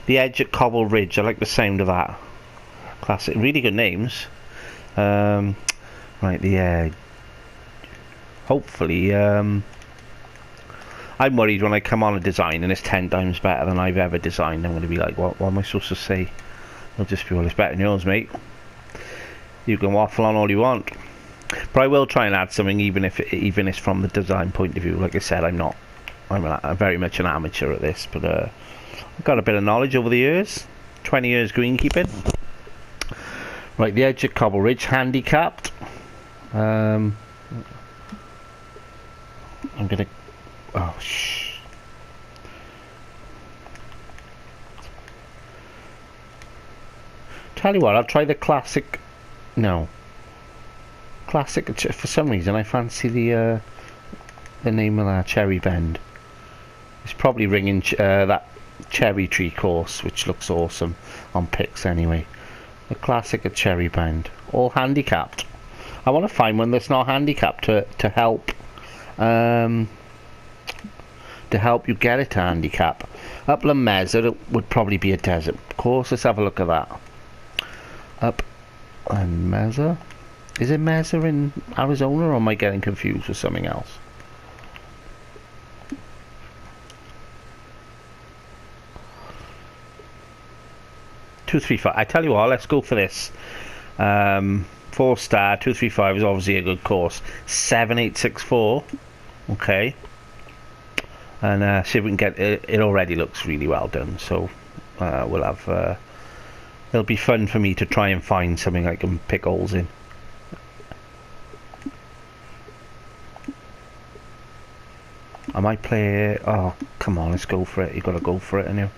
The Edge at Cobble Ridge. I like the sound of that. Classic. Really good names. Right, the Edge. Hopefully, I'm worried when I come on a design and it's 10 times better than I've ever designed. I'm going to be like, what am I supposed to say? It'll just be, well, it's better than yours, mate. You can waffle on all you want. But I will try and add something, even if it's from the design point of view. Like I said, I'm very much an amateur at this, but I've got a bit of knowledge over the years. 20 years greenkeeping. Right, the Edge of Cobble Ridge, handicapped. I'm gonna. Oh, shh. Tell you what, I'll try the classic. No. Classic. For some reason, I fancy the name of that Cherry Bend. It's probably ringing that Cherry Tree course, which looks awesome on pics anyway. The classic at Cherry Bend, all handicapped. I want to find one that's not handicapped to help. To help you get it to handicap. Upland Mesa would probably be a desert course. Let's have a look at that. Upland Mesa. Is it Mesa in Arizona, or am I getting confused with something else? Two, 3, 5. I tell you what, let's go for this. 4-star, 235 is obviously a good course. 7864. Okay. And see if we can get it. It already looks really well done, so we'll have. It'll be fun for me to try and find something I can pick holes in. I might play. Oh, come on, let's go for it. You got to go for it, ain't you?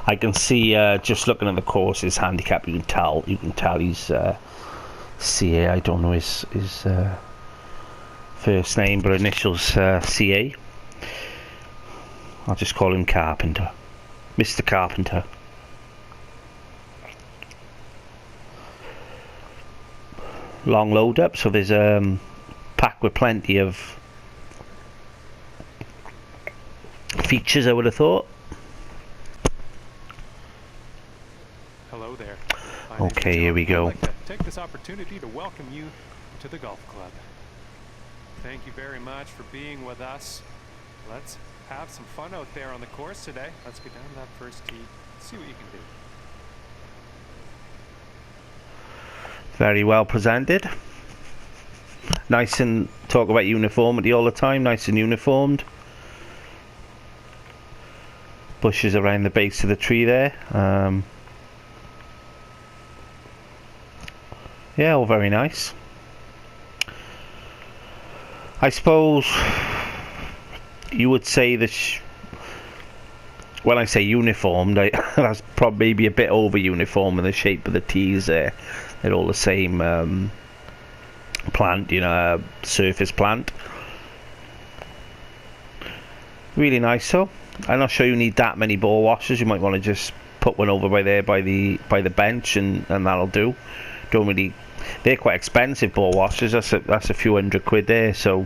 I can see just looking at the course, his handicap. You can tell he's CA. I don't know his first name, but initials CA. I'll just call him Carpenter, Mr. Carpenter. Long load up, so there's packed with plenty of features, I would have thought. Hello there. Okay, here we go. I'd like to take this opportunity to welcome you to the golf club. Thank you very much for being with us. Let's have some fun out there on the course today. Let's get down to that first tee. See what you can do. Very well presented. Nice, and talk about uniformity all the time. Nice and uniformed. Bushes around the base of the tree there. Yeah, all very nice. I suppose you would say that when I say uniformed, that's probably maybe a bit over uniform in the shape of the tees there. They're all the same plant, you know, surface plant. Really nice though. I'm not sure you need that many ball washers. You might want to just put one over by there by the bench, and that'll do. Don't really. They're quite expensive ball washers. That's a few £100 there. So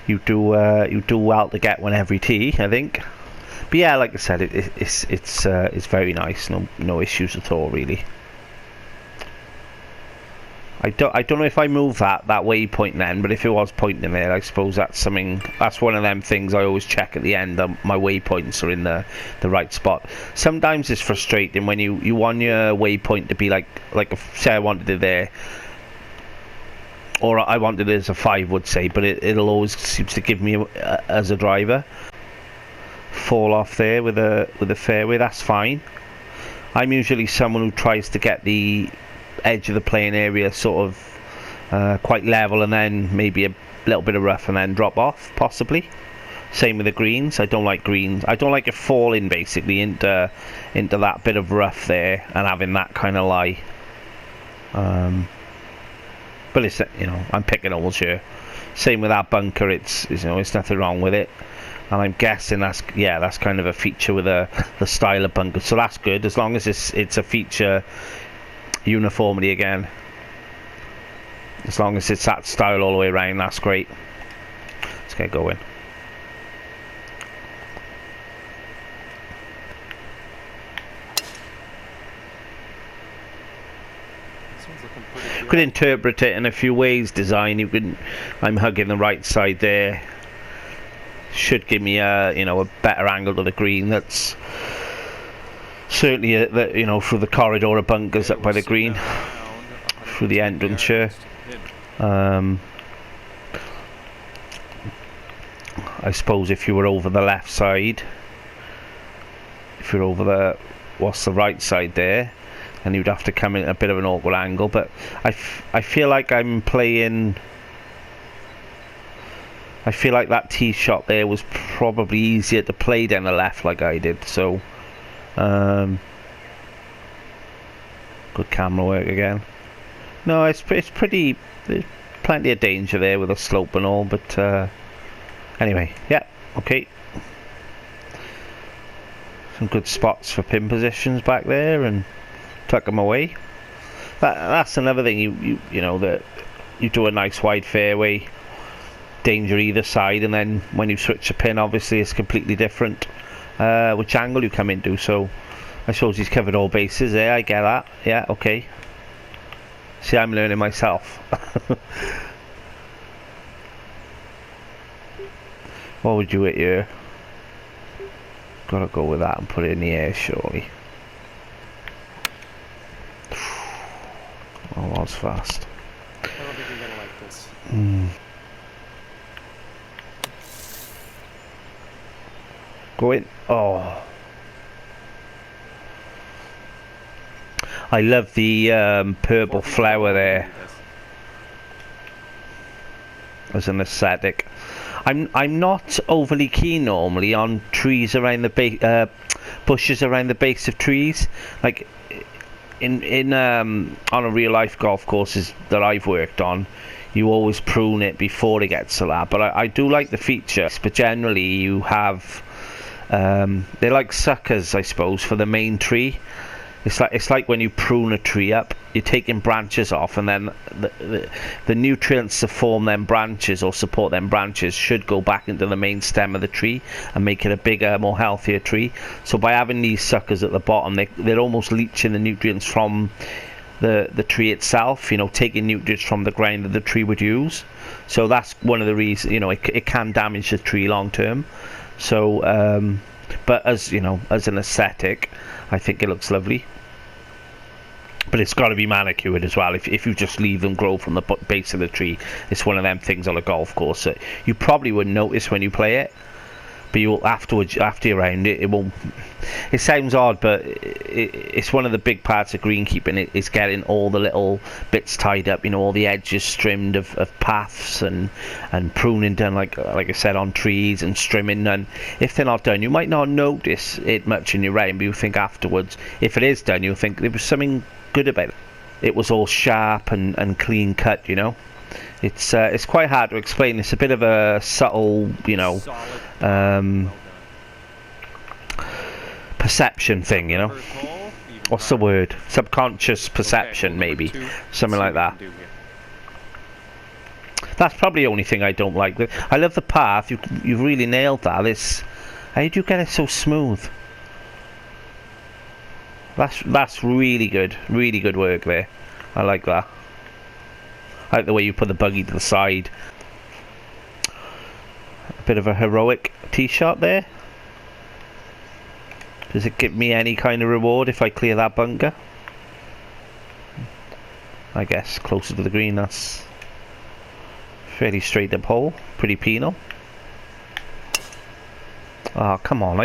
you do well to get one every tee, I think. But yeah, like I said, it's very nice. No issues at all, really. I don't know if I move that waypoint then, but if it was pointing there, I suppose that's one of them things I always check at the end. My waypoints are in the right spot. Sometimes it's frustrating when you want your waypoint to be like say I wanted it there, or I wanted it as a 5 would say, but it'll always seems to give me as a driver fall off there with a fairway. That's fine. I'm usually someone who tries to get the edge of the playing area sort of quite level, and then maybe a little bit of rough and then drop off possibly. Same with the greens. I don't like greens. I don't like it falling basically into that bit of rough there and having that kind of lie. But it's, you know, I'm picking holes here. Same with that bunker. It's nothing wrong with it. And I'm guessing that's kind of a feature with the style of bunker. So that's good, as long as it's a feature uniformly again. As long as it's that style all the way around, that's great. Let's get going. You could interpret it in a few ways. Design, I'm hugging the right side there. Should give me a better angle to the green. That's certainly through the corridor of bunkers up by the green, through the entrance here. I suppose if you were over the left side, if you're over the right side there, then you'd have to come in at a bit of an awkward angle. But I feel like I'm playing. I feel like that tee shot there was probably easier to play down the left like I did. So, good camera work again. No, it's pretty. There's plenty of danger there with the slope and all, but anyway, yeah, okay. Some good spots for pin positions back there and tuck them away. That's another thing. You know that you do a nice wide fairway. Danger either side, and then when you switch a pin, obviously it's completely different which angle you come into. So I suppose he's covered all bases there. I get that. Yeah, okay. See, I'm learning myself. What would you hit here? Gotta go with that and put it in the air, surely. Oh, that was fast. I don't think you're gonna like this. Go in. Oh, I love the purple flower there as an aesthetic. I'm not overly keen normally on trees around the bushes around the base of trees. Like in on a real life golf courses that I've worked on, you always prune it before it gets to that. But I do like the features. But generally you have they're like suckers, I suppose, for the main tree. It's like when you prune a tree up, you're taking branches off, and then the nutrients to form them branches or support them branches should go back into the main stem of the tree and make it a bigger, more healthier tree. So by having these suckers at the bottom, they're almost leaching the nutrients from the tree itself, taking nutrients from the ground that the tree would use. So that's one of the reasons, it can damage the tree long term. So but as an aesthetic, I think it looks lovely. But it's got to be manicured as well. If you just leave them grow from the base of the tree, it's one of them things on a golf course that you probably wouldn't notice when you play it, but you afterwards, after you're around it, it won't. It sounds odd, but it's one of the big parts of greenkeeping. It's getting all the little bits tied up, all the edges trimmed of paths and pruning done, like I said, on trees, and trimming. And if they're not done, you might not notice it much in your round, but you think afterwards, if it is done, you'll think there was something good about it. It was all sharp and clean cut. It's quite hard to explain. It's a bit of a subtle, perception thing, What's the word? Subconscious perception, maybe. Something like that. That's probably the only thing I don't like. I love the path. You've really nailed that. How do you get it so smooth? That's really good. Really good work there. I like that. I like the way you put the buggy to the side. A bit of a heroic tee shot there. Does it give me any kind of reward if I clear that bunker? I guess closer to the green, that's fairly straight up hole. Pretty penal. Oh, come on.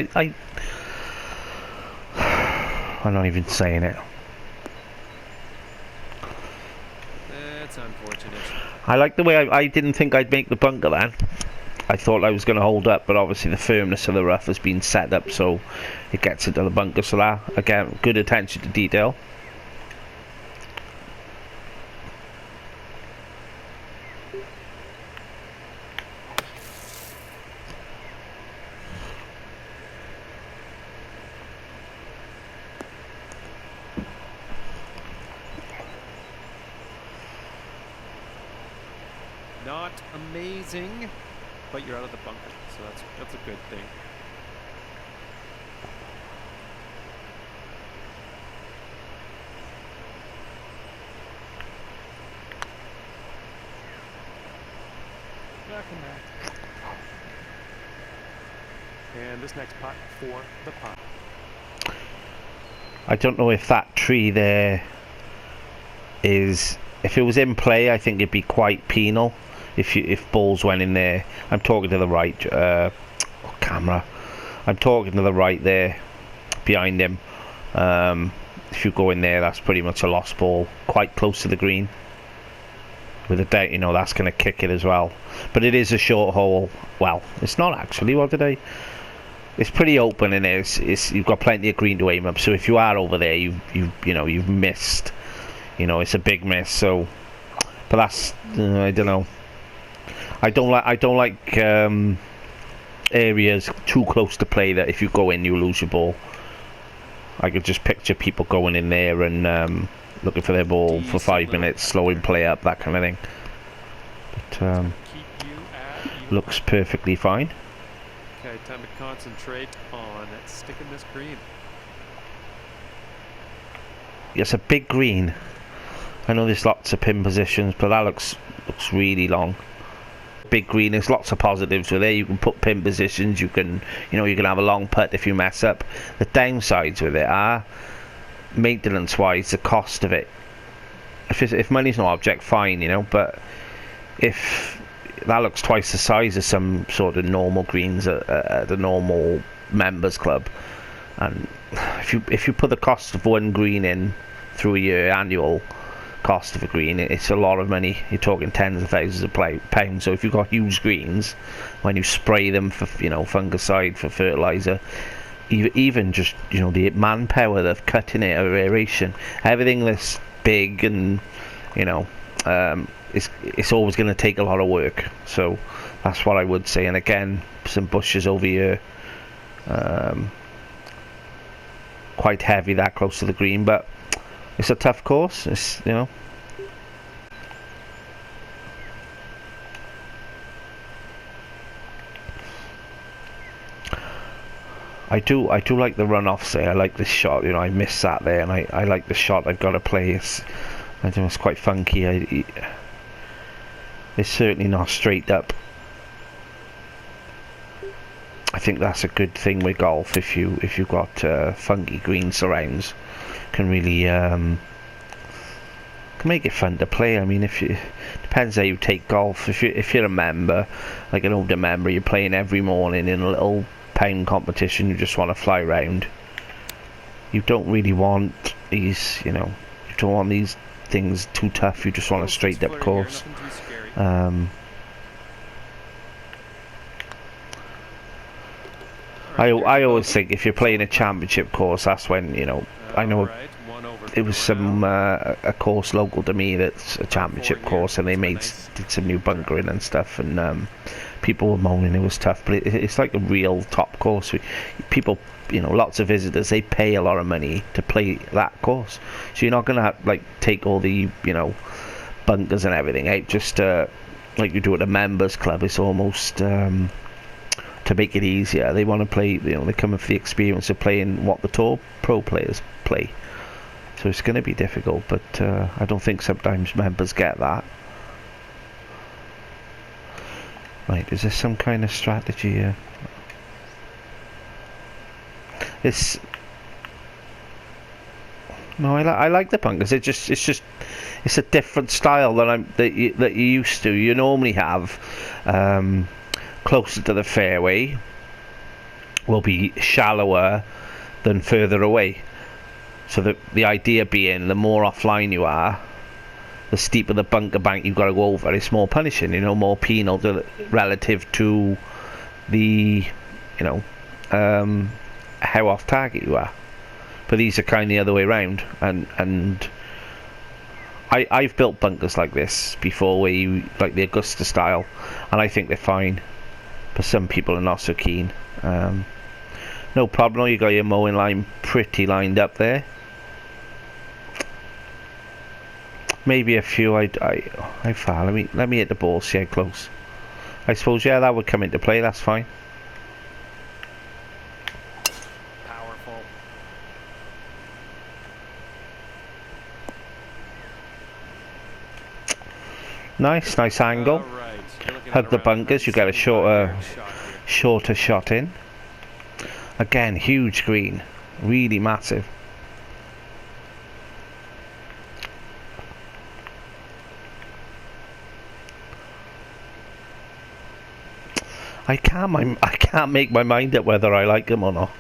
I'm not even saying it. That's unfortunate. I like the way I didn't think I'd make the bunker then. I thought I was going to hold up, but obviously the firmness of the rough has been set up so it gets into the bunker. So that, again, good attention to detail. Not amazing, but you're out of the bunker, so that's a good thing. Welcome back. And this next putt for the putt. I don't know if that tree there is, if it was in play, I think it'd be quite penal if balls went in there. I'm talking to the right camera. I'm talking to the right there behind him. If you go in there, that's pretty much a lost ball, quite close to the green. With a doubt, you know, that's going to kick it as well. But it is a short hole. Well, it's not actually. What did I? It's pretty open in there. It's you've got plenty of green to aim up. So if you are over there, you've missed. You know, it's a big miss. So, but that's I don't know. I don't like areas too close to play that if you go in, you lose your ball. I could just picture people going in there and looking for their ball for 5 minutes, slowing play up, that kind of thing. But looks perfectly fine. Okay, time to concentrate on sticking this green. It's a big green. I know there's lots of pin positions, but that looks really long. Big green, there's lots of positives with it. You can put pin positions, you can have a long putt if you mess up. The downsides with it are maintenance wise, the cost of it. If money's no object, fine, you know, but if that looks twice the size of some sort of normal greens at the normal members club, and if you put the cost of one green in through your annual cost of a green, it's a lot of money. You're talking tens of thousands of pounds. So if you've got huge greens, when you spray them for fungicide, for fertilizer, even just the manpower of cutting it, or aeration, everything that's big, and it's always going to take a lot of work. So that's what I would say. And again, some bushes over here, quite heavy that close to the green, but it's a tough course. It's I do like the runoffs there. I like this shot. I missed that there, and I like the shot I've got to play. I think it's quite funky. It's certainly not straight up. I think that's a good thing with golf. If you've got funky green surrounds, can really can make it fun to play. I mean, depends how you take golf. If you're a member, like an older member, you're playing every morning in a little pound competition, you just want to fly around. You don't really want these, you don't want these things too tough. You just want a straight up course. I always think if you're playing a championship course, that's when I know it was a course local to me that's a championship course, and they did some new bunkering and stuff, and people were moaning it was tough, but it's like a real top course. People, lots of visitors, they pay a lot of money to play that course, so you're not gonna take all the bunkers and everything out just like you do at a members club. It's almost to make it easier. They want to play, they come for the experience of playing what the tour pro players play. So it's going to be difficult, but I don't think sometimes members get that. Right, is there some kind of strategy here? No, I like the bunkers. It's a different style that you're used to. You normally have closer to the fairway will be shallower than further away. So the idea being, the more offline you are, the steeper the bunker bank you've got to go over. It's more punishing, more penal relative to the, how off target you are. But these are kind of the other way around, and I've built bunkers like this before, where you like the Augusta style, and I think they're fine. But some people are not so keen. No problem. You got your mowing line pretty lined up there. Maybe a few. I foul. Let me hit the ball. See how close. I suppose yeah, that would come into play. That's fine. Powerful. Nice angle. All right. You're looking Hug at the around bunkers. You get a 175 yard shot here. shorter shot in. Again, huge green, really massive. I can't make my mind up whether I like them or not.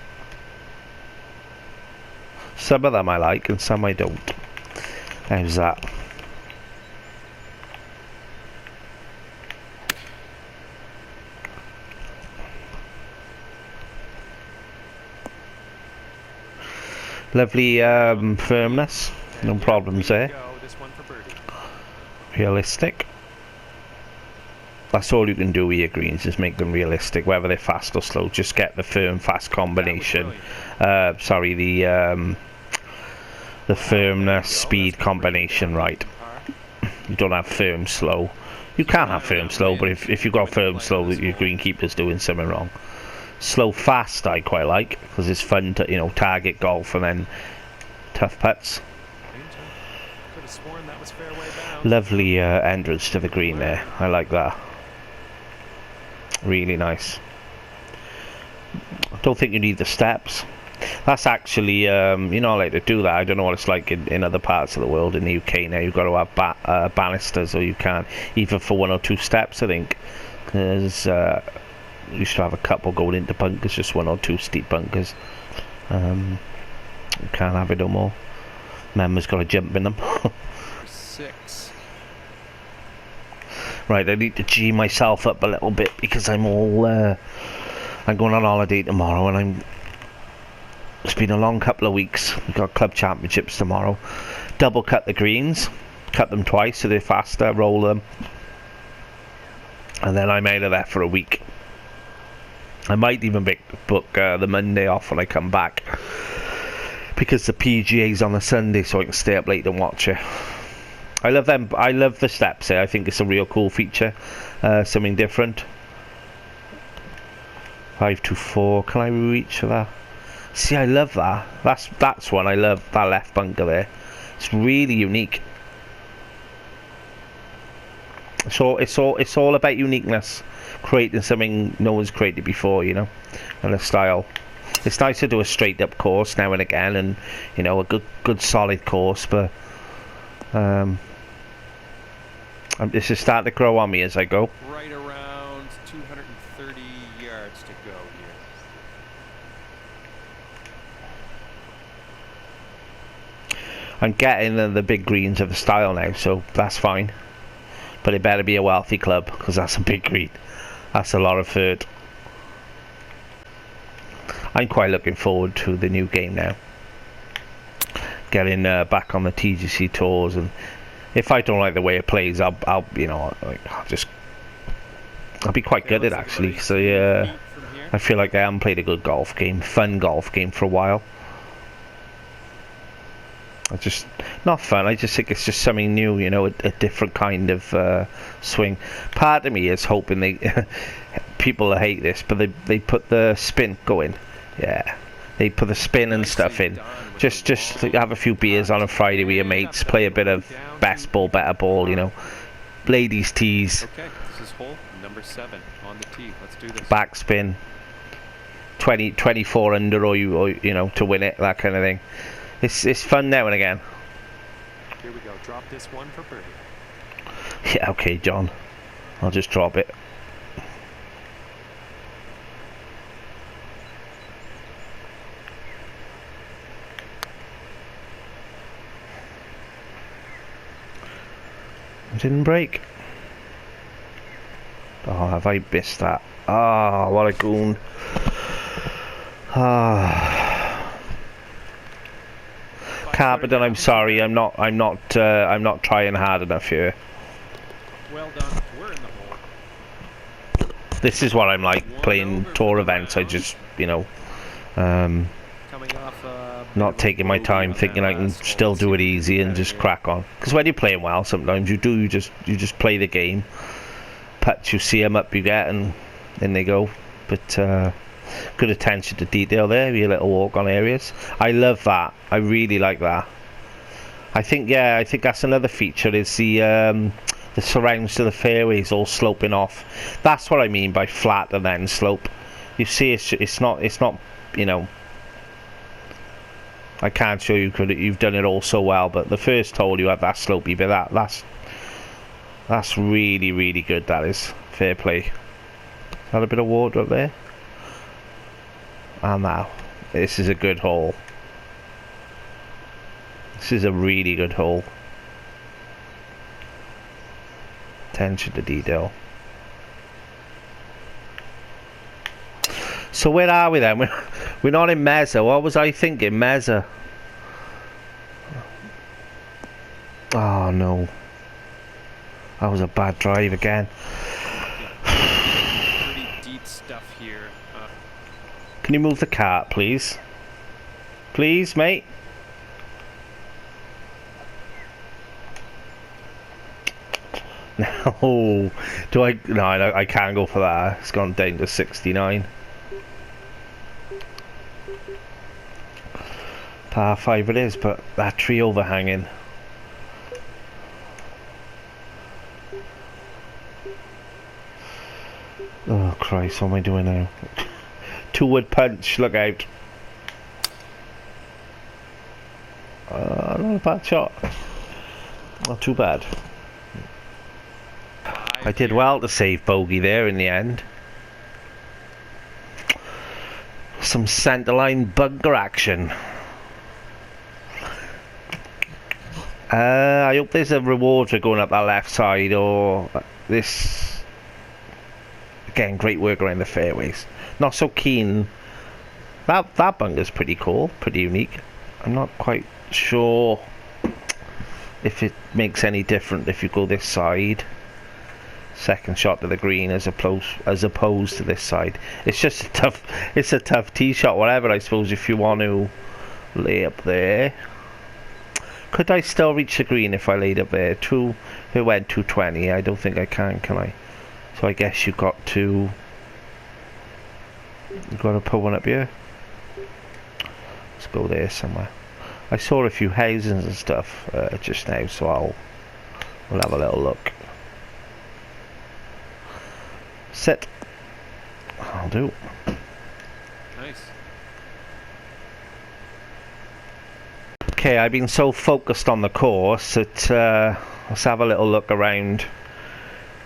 Some of them I like and some I don't. How's that? Lovely firmness, no problems there. Go. This one for birdie. Realistic. That's all you can do with your greens, is make them realistic, whether they're fast or slow. Just get the firm fast combination. Sorry, the firmness speed combination right. You don't have firm slow. You can have firm slow, but if you've got firm slow, your greenkeeper's doing something wrong. Slow fast I quite like, because it's fun to, you know, target golf and then tough putts. Could have sworn that was fairway bound. Lovely entrance to the green there. I like that. Really nice. I don't think you need the steps. That's actually, you're not allowed to do that. I don't know what it's like in other parts of the world. In the UK now, you've got to have banisters, or you can't, either for 1 or 2 steps, I think. There's used to have a couple going into bunkers, just 1 or 2 steep bunkers. You can't have it no more. Member's got to jump in them. 6. Right, I need to G myself up a little bit, because I'm going on holiday tomorrow, and it's been a long couple of weeks. We've got club championships tomorrow. Double cut the greens, cut them twice so they're faster, roll them, and then I'm out of there for a week. I might even book the Monday off when I come back, because the PGA's on a Sunday, so I can stay up late and watch it. I love them. I love the steps here. I think it's a real cool feature, something different. 5-4. Can I reach for that? See, I love that. That's one I love. That left bunker there. It's really unique. So it's all about uniqueness, creating something no one's created before, you know, and a style. It's nice to do a straight up course now and again, and you know, a good solid course, but this is starting to grow on me as I go. Right around 230 yards to go here. I'm getting the big greens of the style now, so that's fine. But it better be a wealthy club, because that's a big green. That's a lot of food. I'm quite looking forward to the new game now. Getting back on the TGC tours, and if I don't like the way it plays, I'll you know, I'll be quite good at it actually. So yeah, I feel like I haven't played a good golf game, fun golf game for a while. Not fun. I just think it's just something new, you know, a different kind of swing. Part of me is hoping people hate this, but they put the spin going. Yeah, they put the spin and stuff in. Just have a few beers on a Friday with your mates, play a bit of best ball, better ball, you know. Ladies tees. Okay, this is hole number 7 on the tee. Let's do this. Backspin. 24 under, or you know, to win it, that kind of thing. It's fun now and again. Here we go. Drop this one for birdie. Yeah, okay, John. I'll just drop it. Didn't break. Oh, have I missed that? Ah, oh, what a goon. Ah. Carpenter, I'm sorry. I'm not trying hard enough here. Well done. We're in the hole. This is what I'm like playing tour events. I just, you know, Coming off a not taking my time, thinking I can still do it easy and just crack on. Because when you're playing well, sometimes you just play the game. Putts, you see them up, you get, and in they go. But good attention to detail there. Your little walk on areas. I love that. I really like that. I think that's another feature, is the surrounds to the fairways all sloping off. That's what I mean by flat and then slope. You see, it's not, you know, I can't show you because you've done it all so well, but the first hole you have that slopey bit. That's really, really good. That is fair play. Is that a bit of water up there? And now, this is a good hole. This is a really good hole. Attention to detail. So where are we then? We're not in Mesa. What was I thinking? Mesa. Oh no. That was a bad drive again. Pretty deep stuff here. Can you move the cart, please? Please, mate. No. Do I? No, I can't go for that. It's gone down to 69. Par 5 it is, but that tree overhanging. Oh Christ, what am I doing now? 2-wood punch, look out. Not a bad shot. Not too bad. I did well to save bogey there in the end. Some centerline bunker action. I hope there's a reward for going up that left side, or this. Again, great work around the fairways. Not so keen. That bunker's pretty cool, pretty unique. I'm not quite sure if it makes any difference if you go this side. Second shot to the green as opposed to this side. It's just a tough tee shot, whatever. I suppose if you want to lay up there. Could I still reach the green if I laid up there? It went 220. I don't think I can I? So I guess you've got to put one up here. Let's go there somewhere. I saw a few houses and stuff just now, so we'll have a little look. Sit. I'll do. Nice. Okay, I've been so focused on the course that let's have a little look around.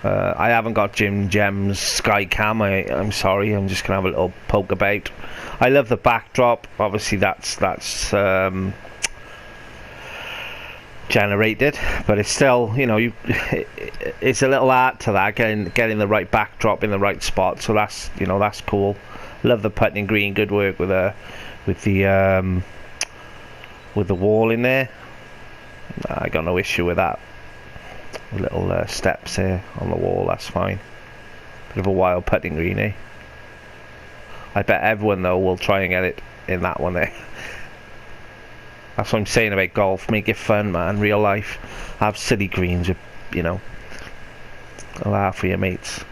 I haven't got Jim Gem's sky cam. I'm sorry. I'm just gonna have a little poke about. I love the backdrop. Obviously, that's generated, but it's still, you know, it's a little art to that, getting the right backdrop in the right spot. So that's, you know, that's cool. Love the putting green. Good work with the wall in there. I got no issue with that. Little steps here on the wall, that's fine. Bit of a wild putting green, eh? I bet everyone though will try and get it in that one there. That's what I'm saying about golf. Make it fun, man. Real life. Have silly greens with, you know, a laugh for your mates.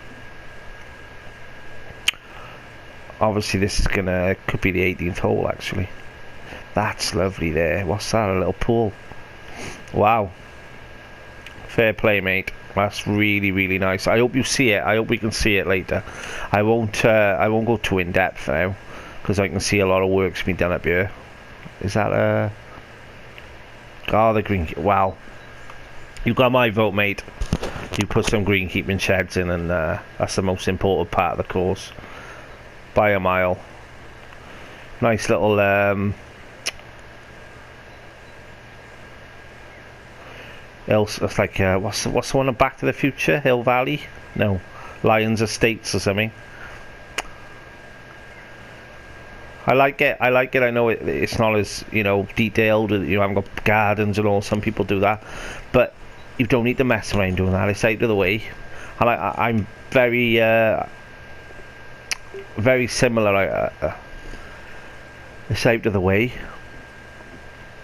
Obviously this is could be the 18th hole actually. That's lovely there. What's that? A little pool. Wow. Fair play, mate. That's really, really nice. I hope you see it. I hope we can see it later. I won't go too in depth now, because I can see a lot of work's been done up here. Is that oh, the green. Wow. You got my vote, mate. You put some greenkeeping sheds in, and that's the most important part of the course by a mile. Nice little it's like what's the one of Back to the Future? Hill Valley? No, Lions Estates or something. I like it. I know it's not as, you know, detailed. You know, I haven't got gardens and all. Some people do that, but you don't need to mess around doing that. It's out of the way. And I'm very very similar. It's out of the way.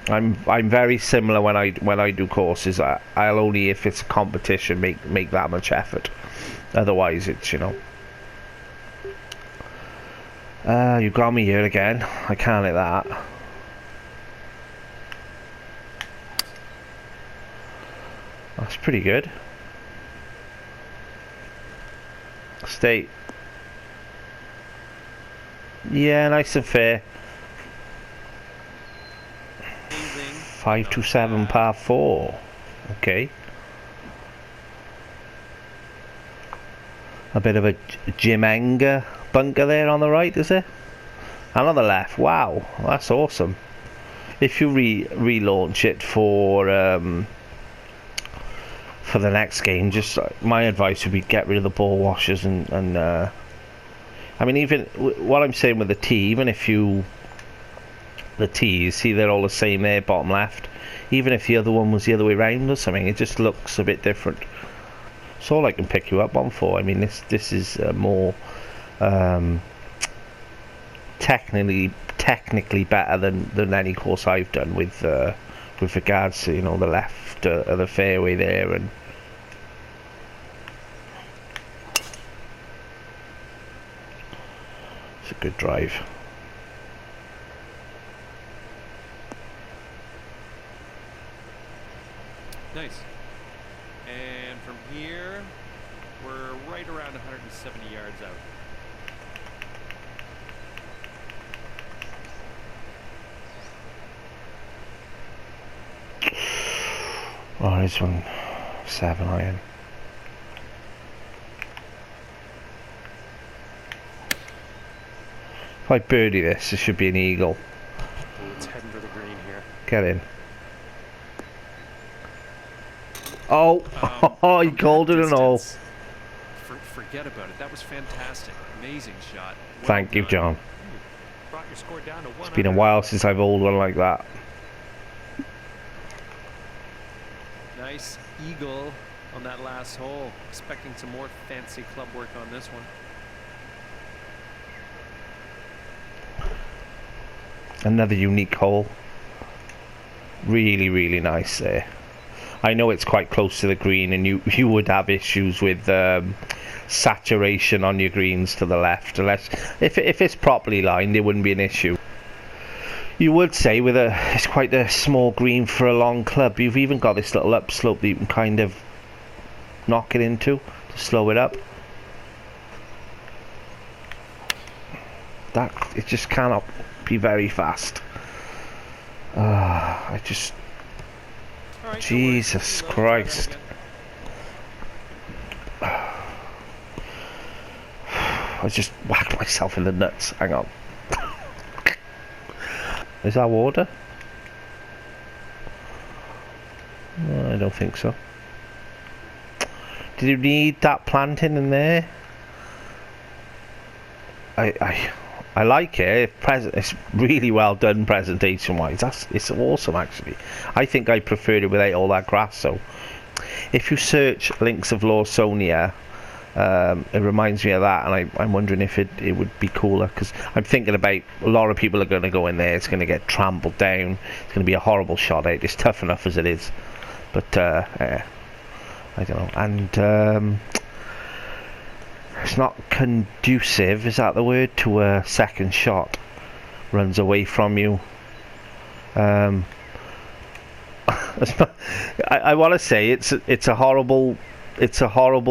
I'm very similar when I do courses. I'll only, if it's a competition, make that much effort. Otherwise, it's, you know. You got me here again. I can't hit that. That's pretty good. Stay. Yeah, nice and fair. 527 par 4. Okay. A bit of a Jimenga bunker there on the right, is it? And on the left. Wow, that's awesome. If you relaunch it for the next game, just my advice would be get rid of the ball washers and I mean, even what I'm saying with the tee, even if you the tees, see they're all the same there, bottom left. Even if the other one was the other way around or something, it just looks a bit different. It's all I can pick you up on for. I mean, this is more technically better than any course I've done with regards to, you know, the left of the fairway there, and it's a good drive. Nice. And from here, we're right around 170 yards out. Oh, this one 7 iron. If I birdie this, it should be an eagle. Ooh, it's heading for the green here. Get in. Oh, oh, he called it and all. Forget about it. That was fantastic. Amazing shot. Well Thank you, done. John. Brought your score down to 100. It's been a while since I've bowled one like that. Nice eagle on that last hole. Expecting some more fancy club work on this one. Another unique hole. Really, really nice there. I know it's quite close to the green, and you would have issues with saturation on your greens to the left. Unless if it's properly lined, it wouldn't be an issue. You would say it's quite a small green for a long club. You've even got this little upslope that you can kind of knock it into to slow it up. That it just cannot be very fast. I just. Right, Jesus Christ. I just whacked myself in the nuts. Hang on. Is that water? No, I don't think so. Did you need that planting in there? I like it. It's really well done presentation-wise. It's awesome, actually. I think I preferred it without all that grass. So, if you search Links of Lawsonia, it reminds me of that, and I'm wondering if it would be cooler, because I'm thinking about a lot of people are going to go in there. It's going to get trampled down. It's going to be a horrible shot out. It's tough enough as it is, but I don't know. And it's not conducive, is that the word, to a second shot. Runs away from you. I want to say it's a horrible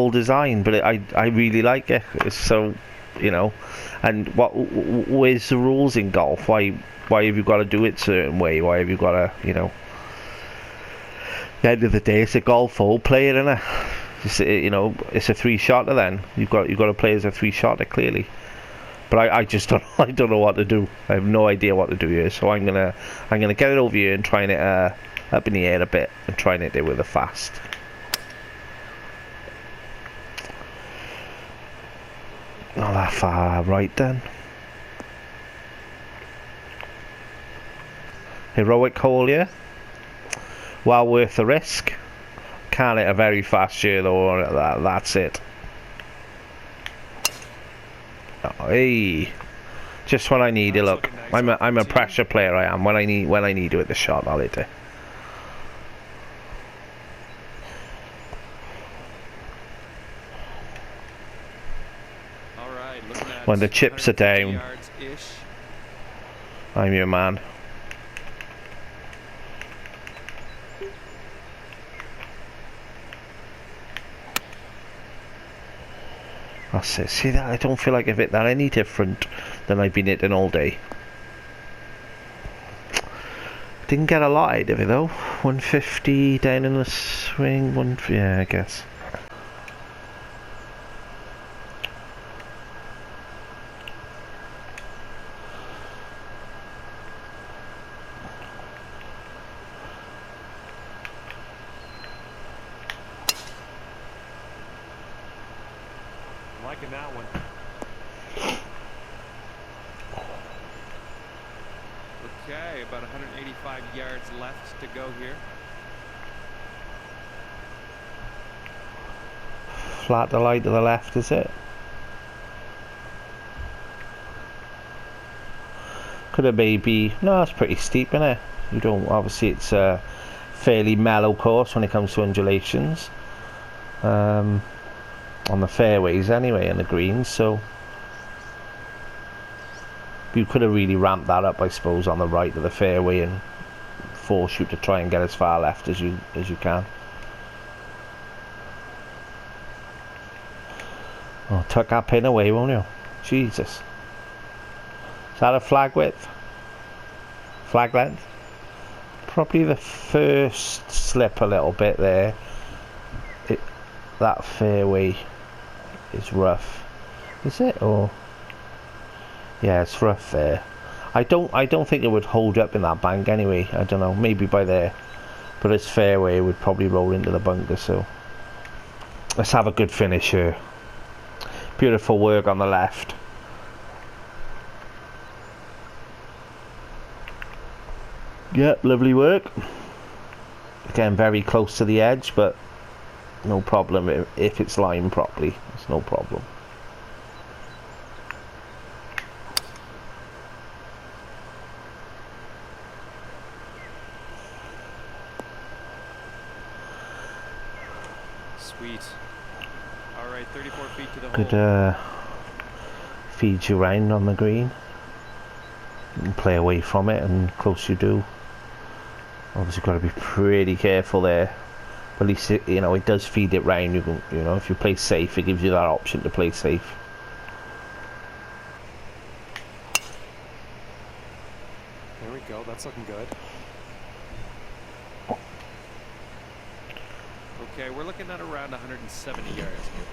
design, but I really like it. It's so, you know, and where's the rules in golf? Why have you got to do it a certain way? Why have you got to, you know? At the end of the day, it's a golf hole. Play it, innit? You know, it's a 3-shotter. Then you've got to play as a 3-shotter clearly. But I just don't I don't know what to do. I have no idea what to do here. So I'm gonna get it over here and trying it up in the air a bit and trying it there with a fast. Not that far right then. Heroic hole here. Well worth the risk. Can't hit a very fast share though. That's it. Oh, hey, Just when I need it, That's look. looking nice I'm a off the tee. pressure player. I am. When I need to hit the shot, I'll hit it. All right, looking at When the chips are 150 down, yards-ish. I'm your man. That's it. See that? I don't feel like I've hit that any different than I've been hitting all day. Didn't get a lot out of it though. 150 down in the swing. Yeah, I guess. I'm liking that one. Okay, about 185 yards left to go here. Flat the light to the left, is it? Could have maybe... No, it's pretty steep, isn't it? You don't... Obviously, it's a fairly mellow course when it comes to undulations. On the fairways anyway, and the greens, so... You could have really ramped that up, I suppose, on the right of the fairway and force you to try and get as far left as you can. Oh, tuck that pin away, won't you? Jesus. Is that a flag width? Flag length? Probably the first slip a little bit there. That fairway is rough. Is it? Or... Yeah, it's rough there. I don't think it would hold up in that bank anyway. I don't know, maybe by there. But it's fairway, it would probably roll into the bunker, so let's have a good finish here. Beautiful work on the left. Yep, lovely work. Again, very close to the edge, but no problem if it's lined properly. It's no problem. Sweet. All right, 34 feet to the Good hole. feed you round on the green. You can play away from it, and close you do. Obviously, got to be pretty careful there. But at least it does feed it round. You can, if you play safe, it gives you that option to play safe. There we go. That's looking good. Okay, we're looking at around 170 yards here.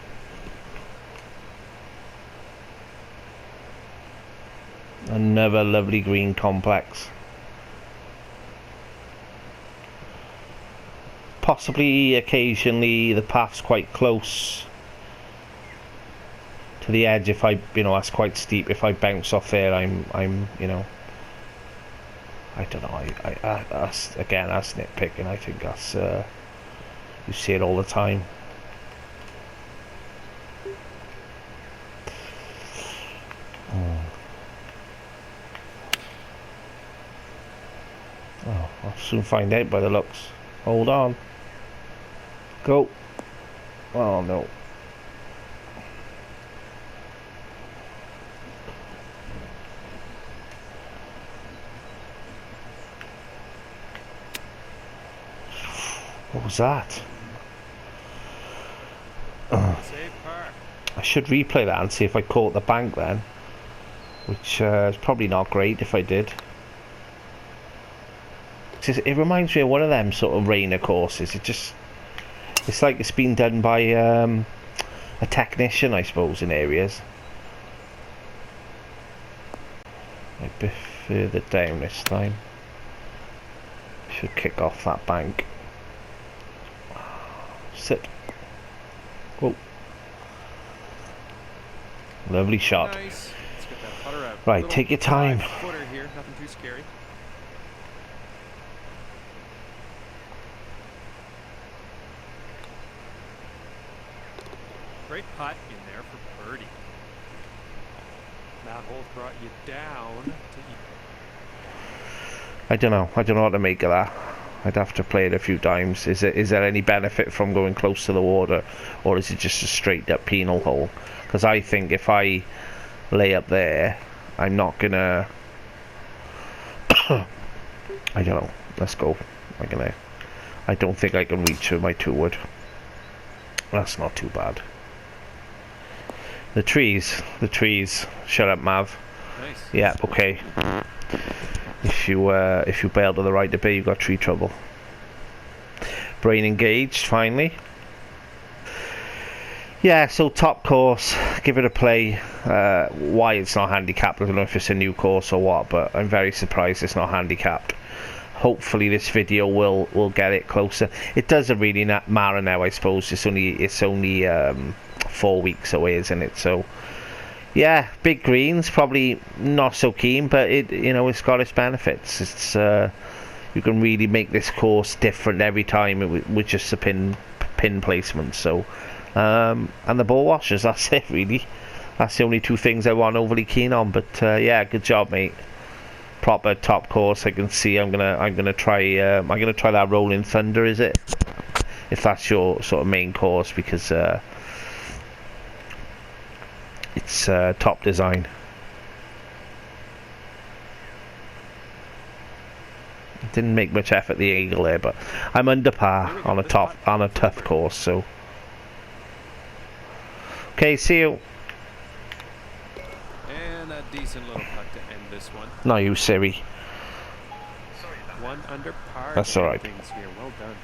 Another lovely green complex. Possibly, occasionally, the path's quite close to the edge. If that's quite steep. If I bounce off there, I'm, I don't know. That's nitpicking. I think that's you see it all the time. Oh, I'll soon find out by the looks. Hold on. Go. Oh no. What was that? Save par. I should replay that and see if I caught the bank then. Which is probably not great if I did. It reminds me of one of them sort of Rainer courses. It's like it's been done by a technician, I suppose, in areas. A bit further down this time. Should kick off that bank. Sit. Oh. Lovely shot. Nice. Let's get that putter out. Right, take your time. 5-footer here, nothing too scary. Great putt in there for birdie. That hole brought you down to I don't know what to make of that. I'd have to play it a few times. Is there any benefit from going close to the water, or is it just a straight up penal hole? Because I think if I lay up there, I'm not gonna. I don't know. Let's go. I don't think I can reach with my 2-wood. That's not too bad. The trees. Shut up, Mav. nice. Yeah, okay. If you bail to the right a bit, you've got tree trouble. Brain engaged, finally. Yeah, so top course, give it a play. Why it's not handicapped, I don't know if it's a new course or what, but I'm very surprised it's not handicapped. Hopefully this video will get it closer. It doesn't really matter now, I suppose. It's only 4 weeks away, isn't it? So yeah, big greens, probably not so keen, but it's got its benefits. It's you can really make this course different every time with just the pin placement. So and the ball washers, that's it really. That's the only 2 things I wasn't overly keen on. But yeah, good job, mate. Proper top course. I can see. I'm gonna try that Rolling Thunder. Is it? If that's your sort of main course, because it's top design. Didn't make much effort the eagle there, but I'm under par on a tough course. So okay, see you. And a decent little putt to end this one. No, you Siri. 1 under par. That's all right. Things here. Well done.